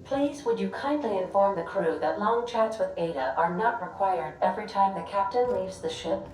Please, would you kindly inform the crew that long chats with Ada are not required every time the captain leaves the ship?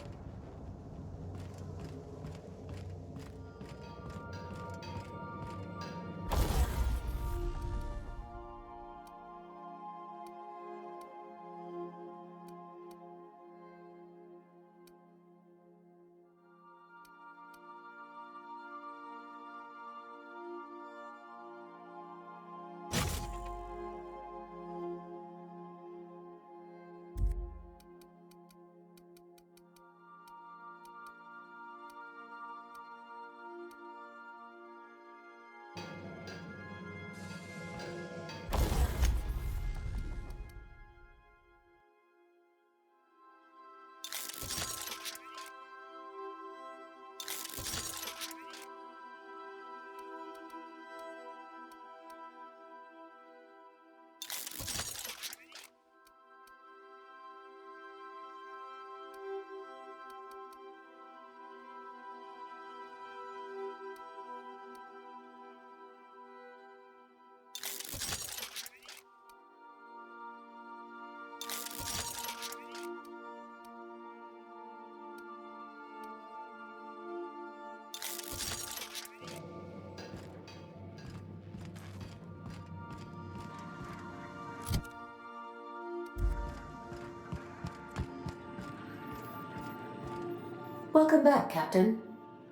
Welcome back, Captain.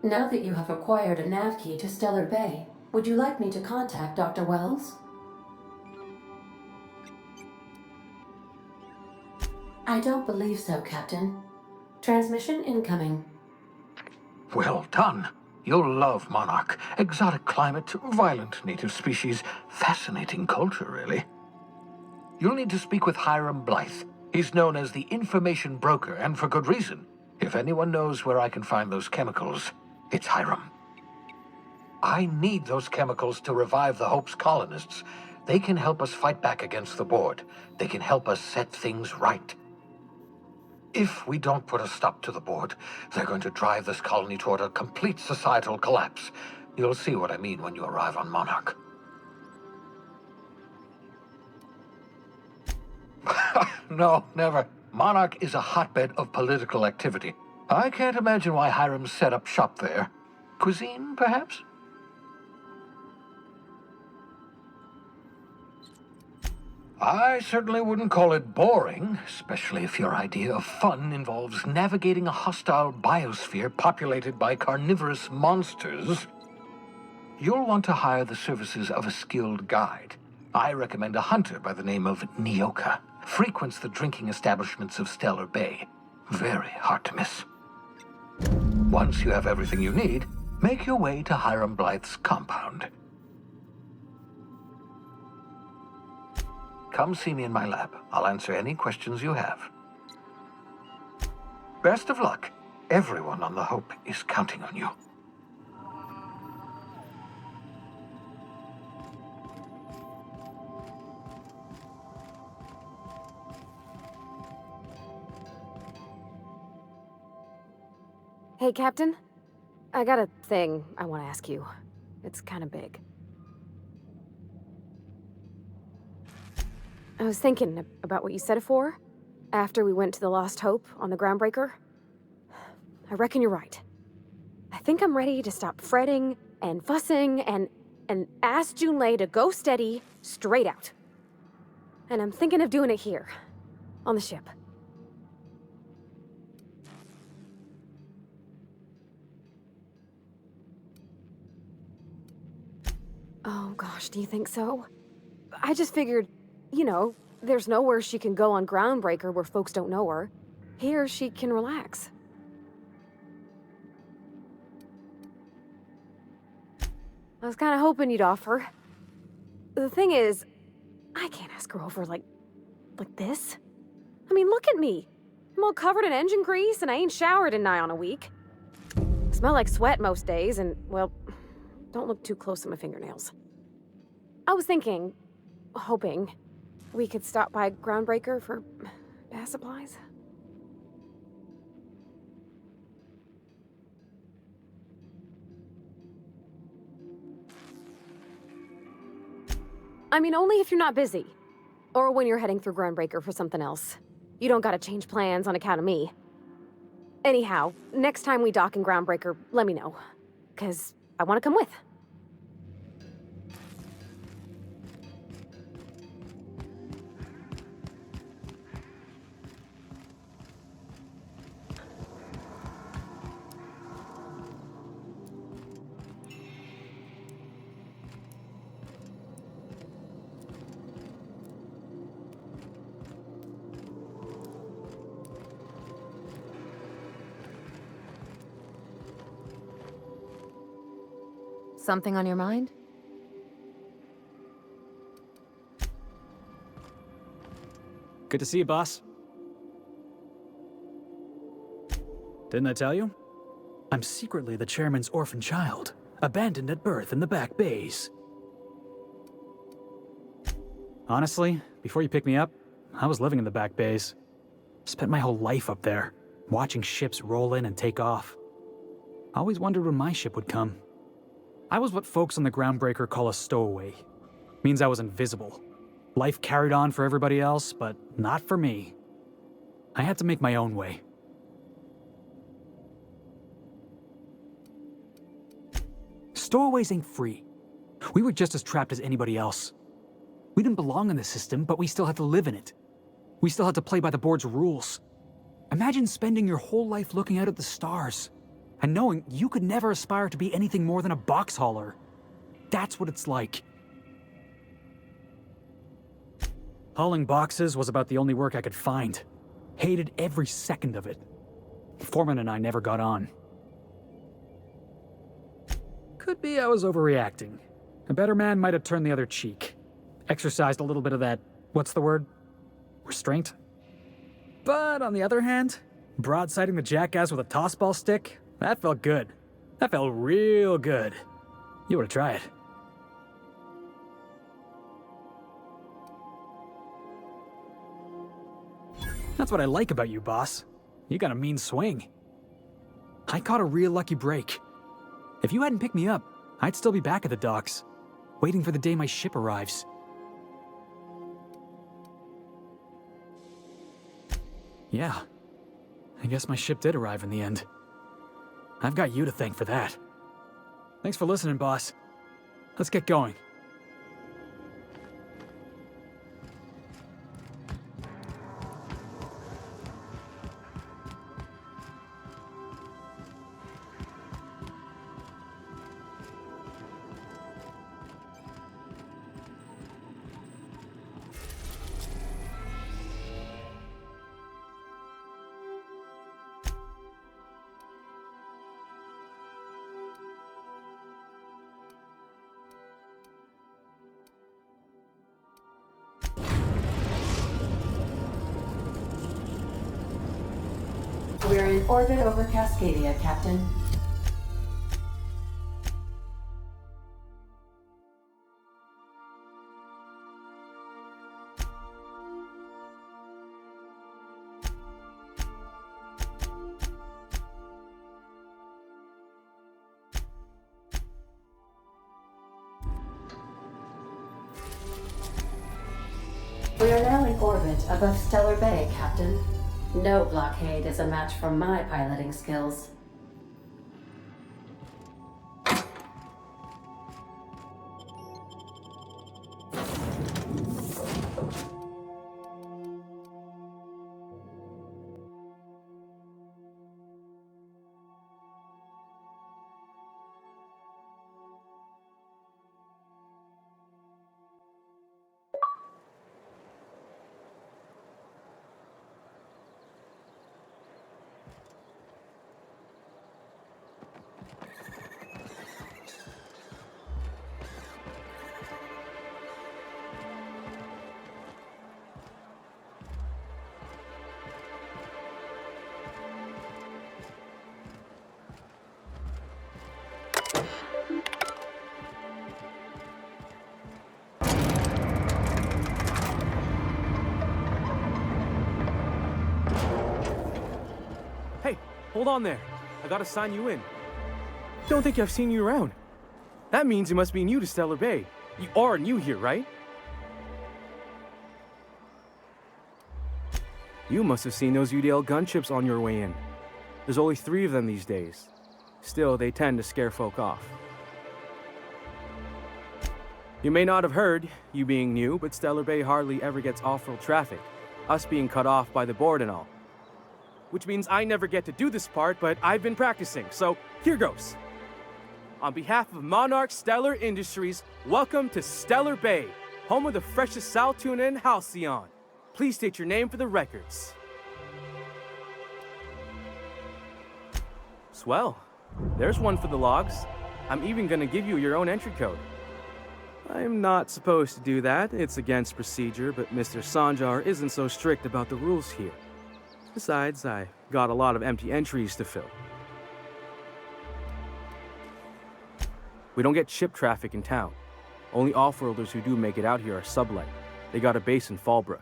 Now that you have acquired a nav key to Stellar Bay, would you like me to contact Dr. Wells? I don't believe so, Captain. Transmission incoming. Well done. You'll love Monarch. Exotic climate, violent native species, fascinating culture, really. You'll need to speak with Hiram Blythe. He's known as the information broker, and for good reason. If anyone knows where I can find those chemicals, it's Hiram. I need those chemicals to revive the Hope's colonists. They can help us fight back against the Board. They can help us set things right. If we don't put a stop to the Board, they're going to drive this colony toward a complete societal collapse. You'll see what I mean when you arrive on Monarch. No, never. Monarch is a hotbed of political activity. I can't imagine why Hiram set up shop there. Cuisine, perhaps? I certainly wouldn't call it boring, especially if your idea of fun involves navigating a hostile biosphere populated by carnivorous monsters. You'll want to hire the services of a skilled guide. I recommend a hunter by the name of Nyoka. Frequents the drinking establishments of Stellar Bay. Very hard to miss. Once you have everything you need, make your way to Hiram Blythe's compound. Come see me in my lab. I'll answer any questions you have. Best of luck. Everyone on the Hope is counting on you. Hey, Captain. I got a thing I want to ask you. It's kind of big. I was thinking about what you said afore, after we went to the Lost Hope on the Groundbreaker. I reckon you're right. I think I'm ready to stop fretting and fussing and ask Junlei to go steady, straight out. And I'm thinking of doing it here, on the ship. Oh gosh, do you think so? I just figured, you know, there's nowhere she can go on Groundbreaker where folks don't know her. Here, she can relax. I was kind of hoping you'd offer. The thing is, I can't ask her over like this. I mean, look at me. I'm all covered in engine grease and I ain't showered in nigh on a week. Smell like sweat most days and, well, don't look too close at my fingernails. I was thinking, hoping, we could stop by Groundbreaker for bath supplies. I mean, only if you're not busy. Or when you're heading through Groundbreaker for something else. You don't gotta change plans on account of me. Anyhow, next time we dock in Groundbreaker, let me know. 'Cause I wanna come with. Something on your mind? Good to see you, boss. Didn't I tell you? I'm secretly the chairman's orphan child, abandoned at birth in the back bays. Honestly, before you picked me up, I was living in the back bays. Spent my whole life up there, watching ships roll in and take off. Always wondered when my ship would come. I was what folks on the Groundbreaker call a stowaway. Means I was invisible. Life carried on for everybody else, but not for me. I had to make my own way. Stowaways ain't free. We were just as trapped as anybody else. We didn't belong in the system, but we still had to live in it. We still had to play by the board's rules. Imagine spending your whole life looking out at the stars, and knowing you could never aspire to be anything more than a box hauler. That's what it's like. Hauling boxes was about the only work I could find. Hated every second of it. Foreman and I never got on. Could be I was overreacting. A better man might have turned the other cheek. Exercised a little bit of that, what's the word? Restraint? But on the other hand, broadsiding the jackass with a tossball stick, that felt good. That felt real good. You ought to try it. That's what I like about you, boss. You got a mean swing. I caught a real lucky break. If you hadn't picked me up, I'd still be back at the docks, waiting for the day my ship arrives. Yeah, I guess my ship did arrive in the end. I've got you to thank for that. Thanks for listening, boss. Let's get going. We're in orbit over Cascadia, Captain. We are now in orbit above Stellar Bay, Captain. No blockade is a match for my piloting skills. Hey, hold on there. I gotta sign you in. Don't think I've seen you around. That means you must be new to Stellar Bay. You are new here, right? You must have seen those UDL gunships on your way in. There's only 3 of them these days. Still, they tend to scare folk off. You may not have heard, you being new, but Stellar Bay hardly ever gets off-road traffic, us being cut off by the board and all. Which means I never get to do this part, but I've been practicing, so here goes. On behalf of Monarch Stellar Industries, welcome to Stellar Bay, home of the freshest sal tuna and halcyon. Please state your name for the records. Swell. There's one for the logs. I'm even gonna give you your own entry code. I'm not supposed to do that. It's against procedure, but Mr. Sanjar isn't so strict about the rules here. Besides, I got a lot of empty entries to fill. We don't get ship traffic in town. Only off-worlders who do make it out here are sublight. They got a base in Fallbrook.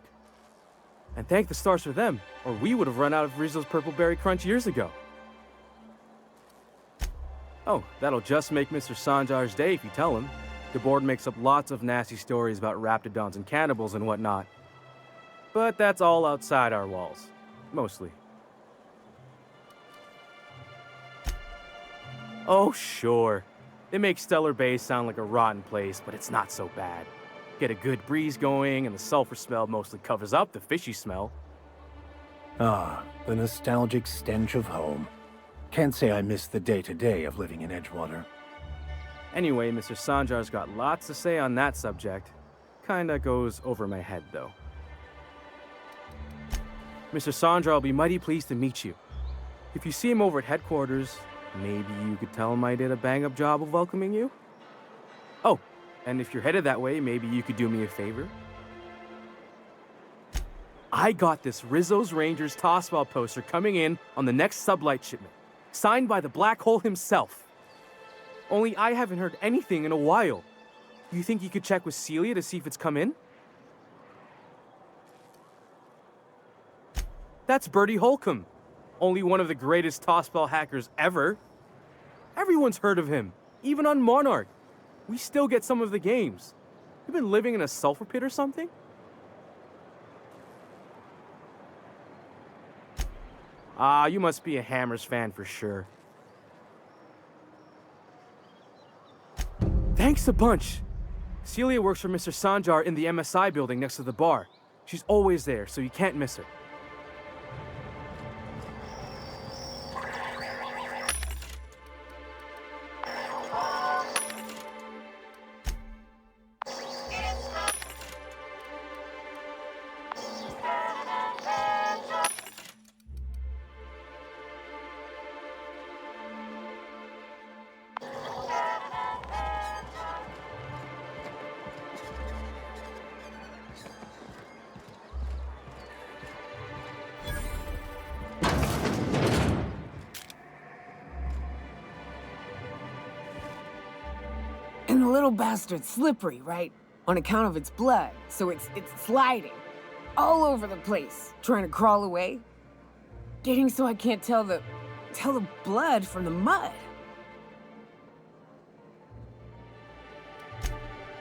And thank the stars for them, or we would have run out of Rizzo's Purple Berry Crunch years ago. Oh, that'll just make Mr. Sanjar's day if you tell him. The board makes up lots of nasty stories about raptidons and cannibals and whatnot. But that's all outside our walls. Mostly. Oh, sure. It makes Stellar Bay sound like a rotten place, but it's not so bad. Get a good breeze going, and the sulfur smell mostly covers up the fishy smell. Ah, the nostalgic stench of home. Can't say I miss the day-to-day of living in Edgewater. Anyway, Mr. Sanjar's got lots to say on that subject. Kinda goes over my head, though. Mr. Sanjar will be mighty pleased to meet you. If you see him over at headquarters, maybe you could tell him I did a bang-up job of welcoming you? Oh, and if you're headed that way, maybe you could do me a favor? I got this Rizzo's Rangers tossball poster coming in on the next sublight shipment, signed by the Black Hole himself. Only I haven't heard anything in a while. You think you could check with Celia to see if it's come in? That's Bertie Holcomb, only one of the greatest tossball hackers ever. Everyone's heard of him, even on Monarch. We still get some of the games. You been living in a sulfur pit or something? Ah, you must be a Hammers fan for sure. Thanks a bunch. Celia works for Mr. Sanjar in the MSI building next to the bar. She's always there, so you can't miss her. And the little bastard's slippery, right? On account of its blood, so it's sliding all over the place, trying to crawl away. Getting so I can't tell the blood from the mud.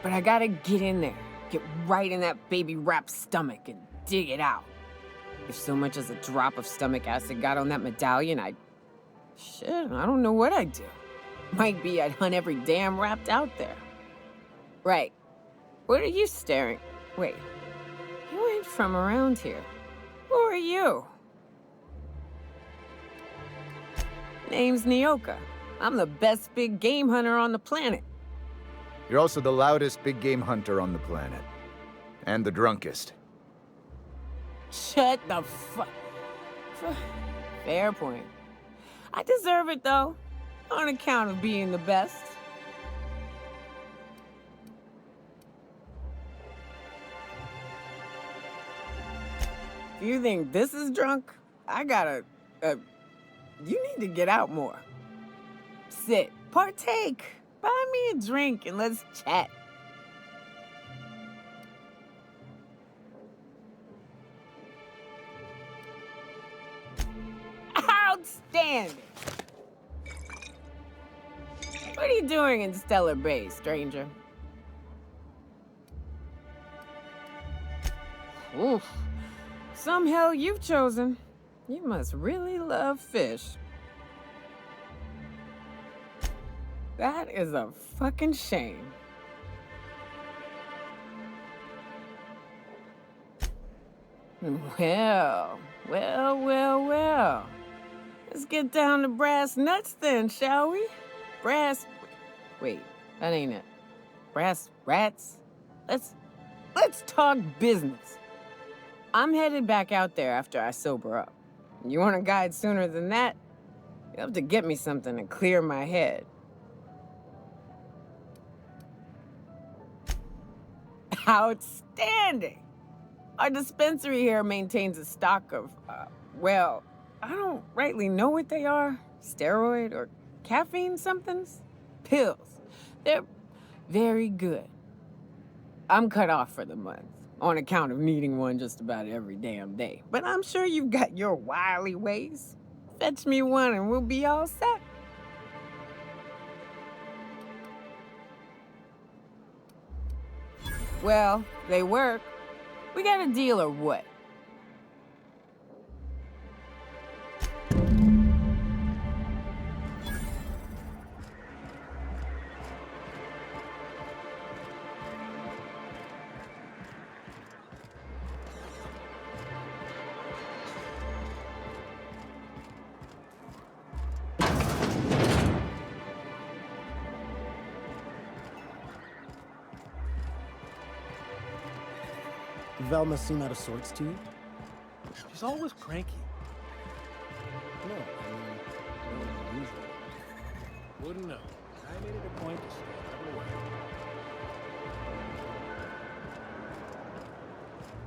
But I gotta get in there, get right in that baby rap's stomach and dig it out. If so much as a drop of stomach acid got on that medallion, shit, I don't know what I'd do. Might be I'd hunt every damn wrapped out there. Right. What are you staring? Wait. You ain't from around here. Who are you? Name's Nyoka. I'm the best big game hunter on the planet. You're also the loudest big game hunter on the planet. And the drunkest. Shut the fuck. Fair point. I deserve it, though. On account of being the best. If you think this is drunk, I gotta, you need to get out more. Sit, partake, buy me a drink and let's chat. Outstanding! What are you doing in Stellar Bay, stranger? Oof. some hell you've chosen. You must really love fish. That is a fucking shame. Well. Let's get down to brass nuts then, shall we? Wait, that ain't it. Brass rats? Let's talk business. I'm headed back out there after I sober up. You want a guide sooner than that? You'll have to get me something to clear my head. Outstanding! Our dispensary here maintains a stock of, well, I don't rightly know what they are. Steroid or caffeine somethings? Pills. They're very good. I'm cut off for the month, on account of needing one just about every damn day. But I'm sure you've got your wily ways. Fetch me one and we'll be all set. Well, they work. We got a deal or what? Velma seem out of sorts to you? She's always cranky. No, I mean, more than usual. Wouldn't know. I made it a point to stay out of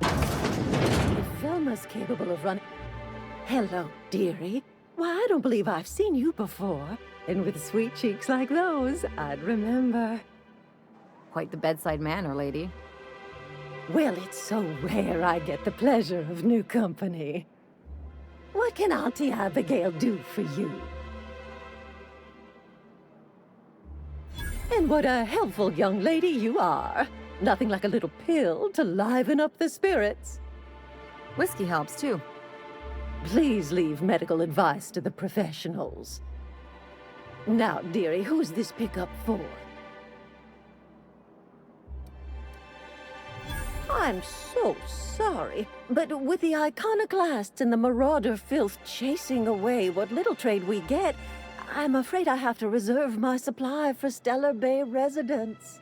the way. If Velma's capable of running... Hello, dearie. Why, I don't believe I've seen you before. And with sweet cheeks like those, I'd remember. Quite the bedside manner, lady. Well, it's so rare I get the pleasure of new company. What can Auntie Abigail do for you? And what a helpful young lady you are. Nothing like a little pill to liven up the spirits. Whiskey helps, too. Please leave medical advice to the professionals. Now, dearie, who's this pickup for? I'm so sorry, but with the iconoclasts and the marauder filth chasing away what little trade we get, I'm afraid I have to reserve my supply for Stellar Bay residents.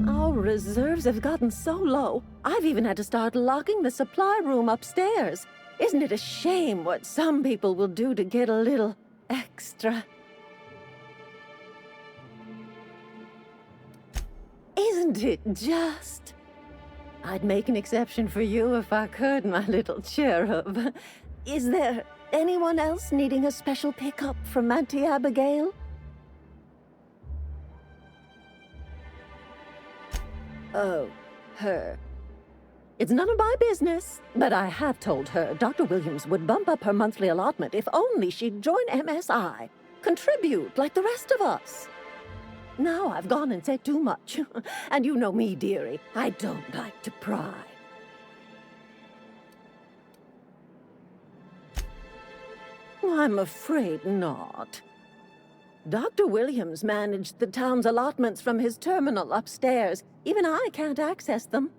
Our reserves have gotten so low, I've even had to start locking the supply room upstairs. Isn't it a shame what some people will do to get a little extra? Isn't it just? I'd make an exception for you if I could, my little cherub. Is there anyone else needing a special pickup from Auntie Abigail? Oh, her. It's none of my business, but I have told her Dr. Williams would bump up her monthly allotment if only she'd join MSI. Contribute like the rest of us. Now I've gone and said too much. And you know me, dearie. I don't like to pry. I'm afraid not. Dr. Williams managed the town's allotments from his terminal upstairs. Even I can't access them.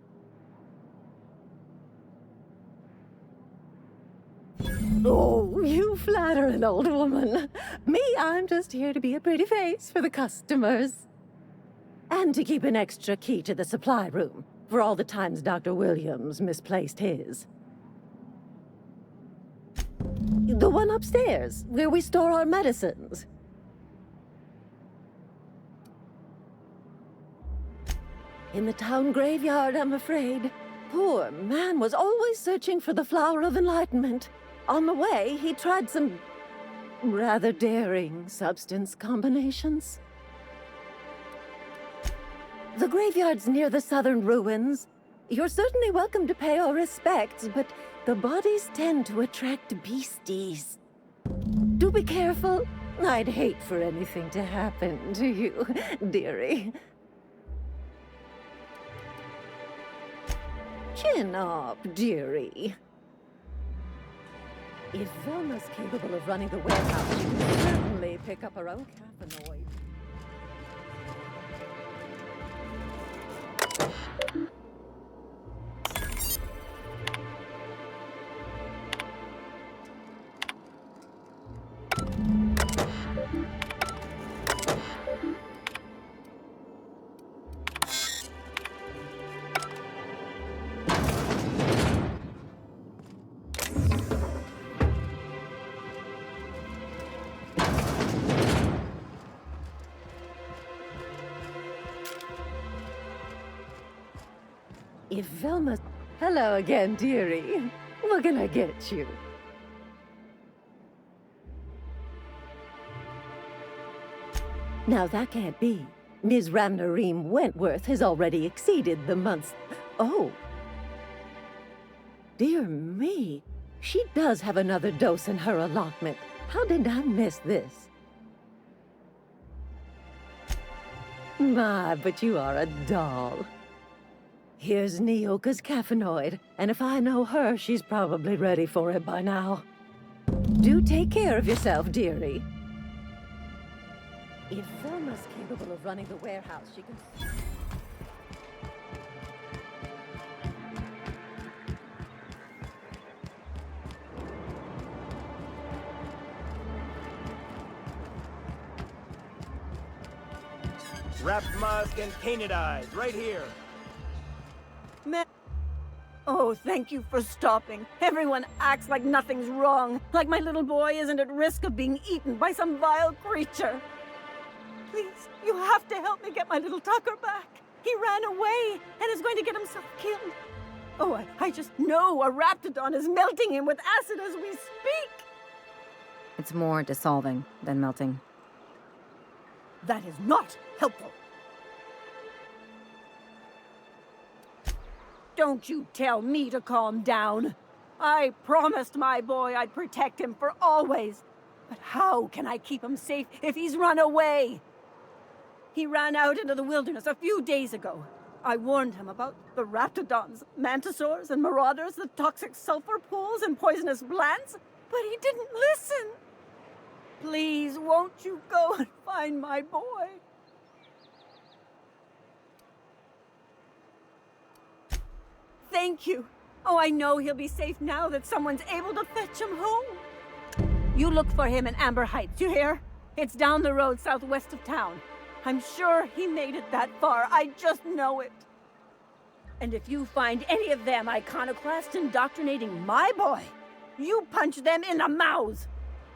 Oh, you flatter an old woman. Me, I'm just here to be a pretty face for the customers. And to keep an extra key to the supply room, for all the times Dr. Williams misplaced his. The one upstairs, where we store our medicines. In the town graveyard, I'm afraid. Poor man was always searching for the Flower of Enlightenment. On the way, he tried some rather daring substance combinations. The graveyard's near the southern ruins. You're certainly welcome to pay our respects, but the bodies tend to attract beasties. Do be careful. I'd hate for anything to happen to you, dearie. Chin up, dearie. If Velma's capable of running the warehouse, she can certainly pick up her own caffeinoid. If Velma... Hello again, dearie. What can I get you? Now that can't be. Ms. Ramnareem Wentworth has already exceeded the month's... Oh. Dear me. She does have another dose in her allotment. How did I miss this? My, but you are a doll. Here's Nyoka's caffeinoid, and if I know her, she's probably ready for it by now. Do take care of yourself, dearie. If Velma's capable of running the warehouse, she can... Wrapped musk and painted eyes, right here. Oh, thank you for stopping. Everyone acts like nothing's wrong, like my little boy isn't at risk of being eaten by some vile creature. Please, you have to help me get my little Tucker back. He ran away and is going to get himself killed. Oh, I just know a Raptidon is melting him with acid as we speak. It's more dissolving than melting. That is not helpful. Don't you tell me to calm down. I promised my boy I'd protect him for always. But how can I keep him safe if he's run away? He ran out into the wilderness a few days ago. I warned him about the Raptidons, Mantisaurs, and Marauders, the toxic sulfur pools and poisonous plants, but he didn't listen. Please, won't you go and find my boy? Thank you. Oh, I know he'll be safe now that someone's able to fetch him home. You look for him in Amber Heights, you hear? It's down the road southwest of town. I'm sure he made it that far. I just know it. And if you find any of them iconoclasts indoctrinating my boy, you punch them in the mouths.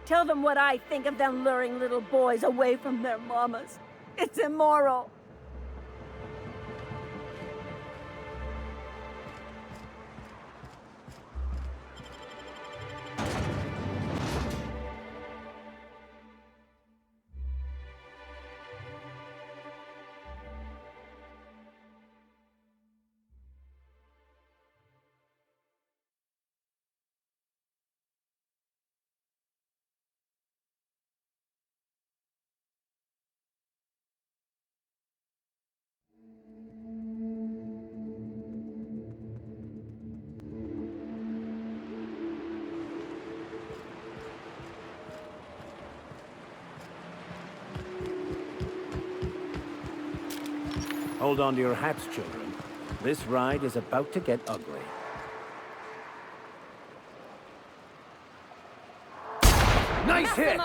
Tell them what I think of them luring little boys away from their mamas. It's immoral. Hold on to your hats, children. This ride is about to get ugly. Nice hit!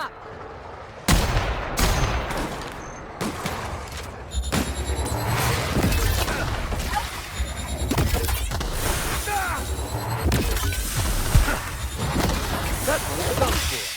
That's what it's done for.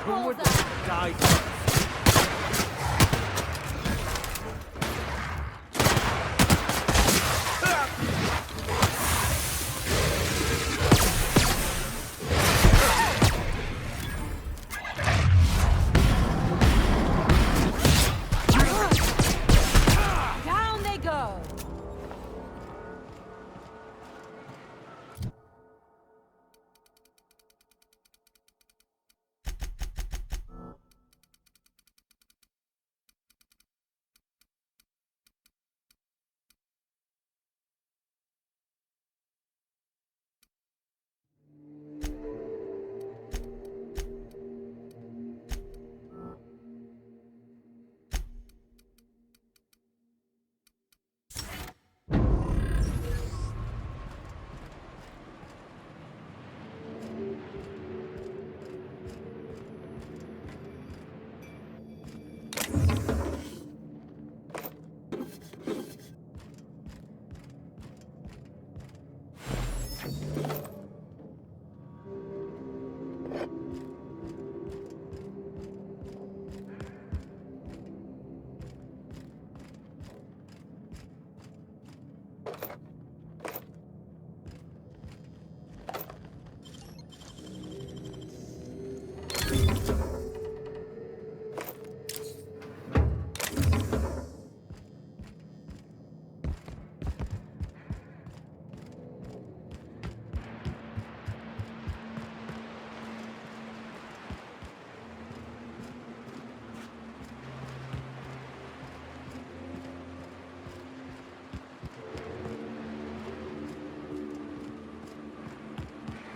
Who would die first? Down they go!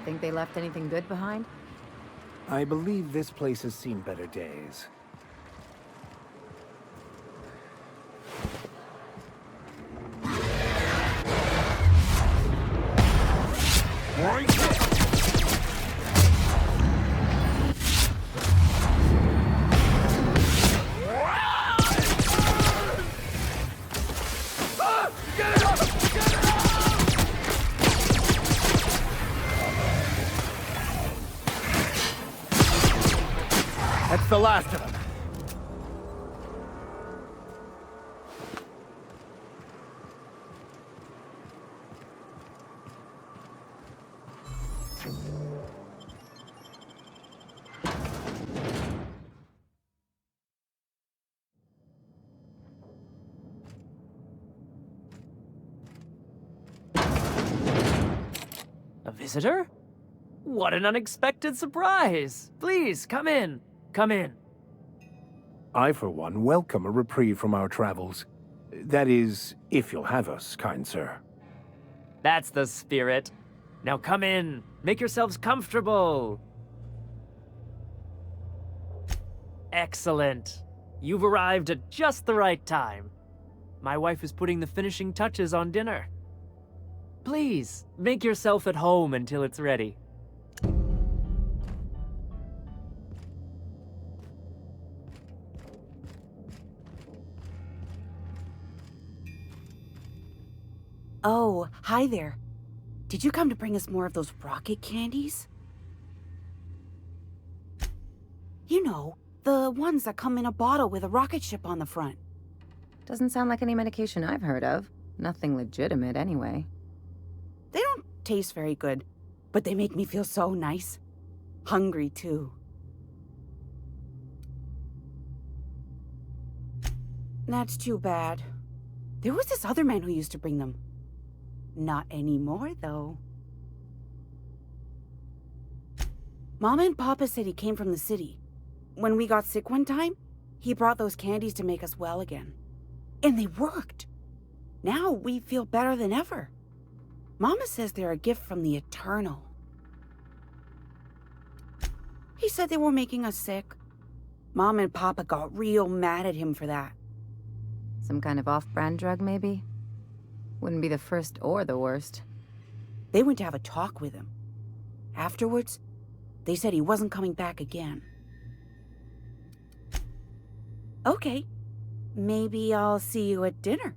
Think they left anything good behind? I believe this place has seen better days. That's the last of them. A visitor? What an unexpected surprise! Please, come in. Come in. I, for one, welcome a reprieve from our travels. That is, if you'll have us, kind sir. That's the spirit. Now come in. Make yourselves comfortable. Excellent. You've arrived at just the right time. My wife is putting the finishing touches on dinner. Please, make yourself at home until it's ready. Oh, hi there. Did you come to bring us more of those rocket candies? You know, the ones that come in a bottle with a rocket ship on the front. Doesn't sound like any medication I've heard of. Nothing legitimate, anyway. They don't taste very good, but they make me feel so nice. Hungry, too. That's too bad. There was this other man who used to bring them. Not anymore, though. Mama and Papa said he came from the city. When we got sick one time, he brought those candies to make us well again. And they worked. Now we feel better than ever. Mama says they're a gift from the Eternal. He said they were making us sick. Mom and Papa got real mad at him for that. Some kind of off-brand drug, maybe? Wouldn't be the first or the worst. They went to have a talk with him. Afterwards, they said he wasn't coming back again. Okay, maybe I'll see you at dinner.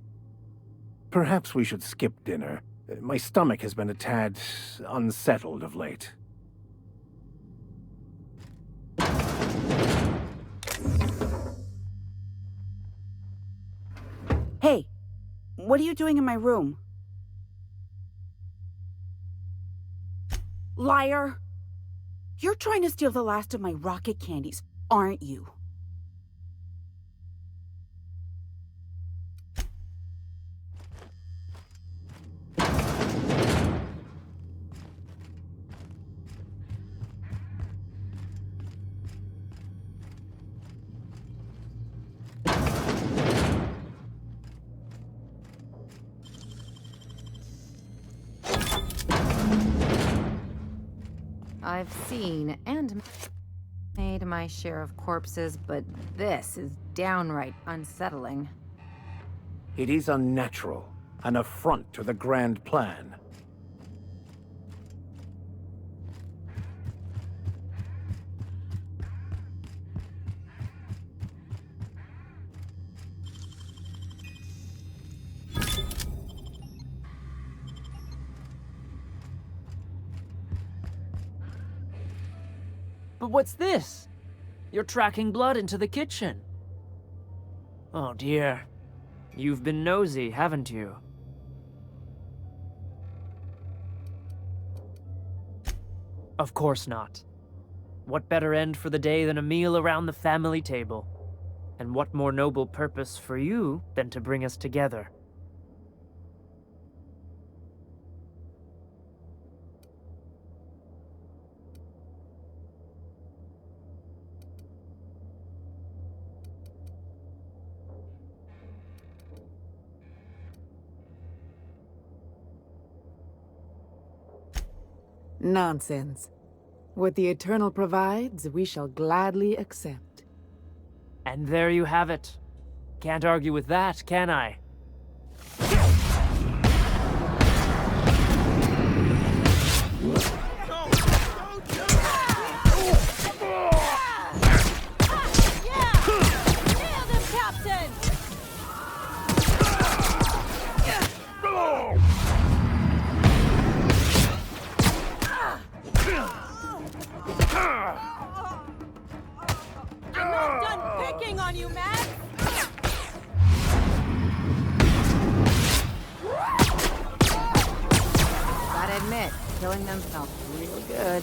Perhaps we should skip dinner. My stomach has been a tad unsettled of late. Hey, what are you doing in my room? Liar! You're trying to steal the last of my rocket candies, aren't you? I've seen and made my share of corpses, but this is downright unsettling. It is unnatural, an affront to the grand plan. But what's this? You're tracking blood into the kitchen. Oh dear. You've been nosy, haven't you? Of course not. What better end for the day than a meal around the family table? And what more noble purpose for you than to bring us together? Nonsense. What the Eternal provides, we shall gladly accept. And there you have it. Can't argue with that, can I? I'm not done picking on you, Max! Gotta admit, killing them felt really good.